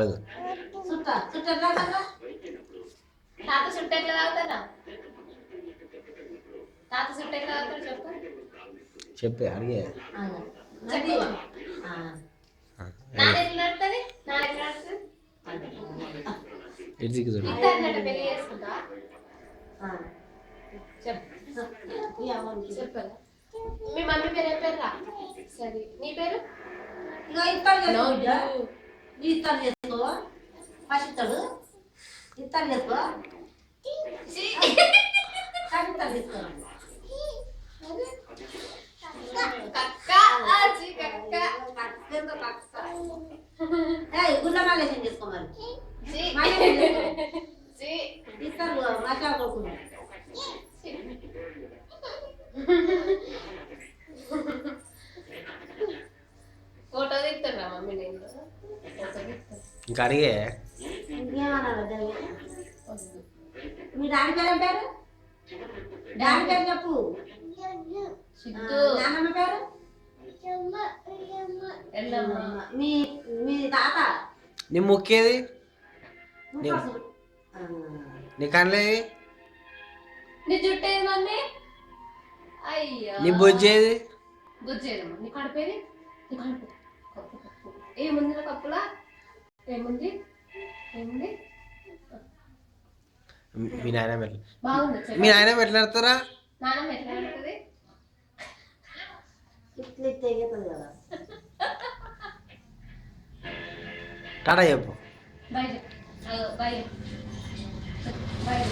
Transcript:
అడుగు. తాత చుట్టూ ఎట్లా తాగుతారా? తాత చుట్టూ ఎట్లా తాగుతారు చెప్పు. చెప్పే అడిగే. చెప్పు. నాన్న ఎట్లా నడుతుంది? నాన్న ఎట్లా నడుతుంది? ఇడికి చూడు. ఇద్దరు పెళ్లి చేసుకుంటా చెప్పు. చెప్పాలా? మీ మమ్మీ పేరు ఏం పేరు రా? సరే నీ పేరు? ఇస్తాడు చేసుకో ఫస్ట్ ఇస్తాడు చేసుకో ఇస్తాడు చేసుకో గుండమాలేషన్ చేసుకో మరి ఇస్తాడు మజా కొడుకున్నాడు. ఫోటో తీస్తారా మమ్మీ? నేను ఇంకా అడిగే. ఇంకేమన్నారు మీ డాడీ పేరు ఏం పేరు? డాడీ పేరు చెప్పు. నాన్నమ్మ పేరు? మీ మీ తాత నీ ముక్కేది? నీ కళ్ళేది? నీ జుట్టు ఏది మమ్మీ? అయ్యో నీ బొజ్జేది? బుజ్జేదమ్మా. నీ కడుపేది? నీ కడుపు ఏముంది నా కప్పులా? ఏముంది? ఏముంది? మీ నాయనమ్మ ఎట్లా? బాగుంది. మీ నాయనమ్మ ఎట్లా నడుతారా? నాన్నమ్మ ఎట్లా నడుతుంది? ఇట్లా తెగుతుంది కదా. టాటా చెప్పు. Bye bye bye.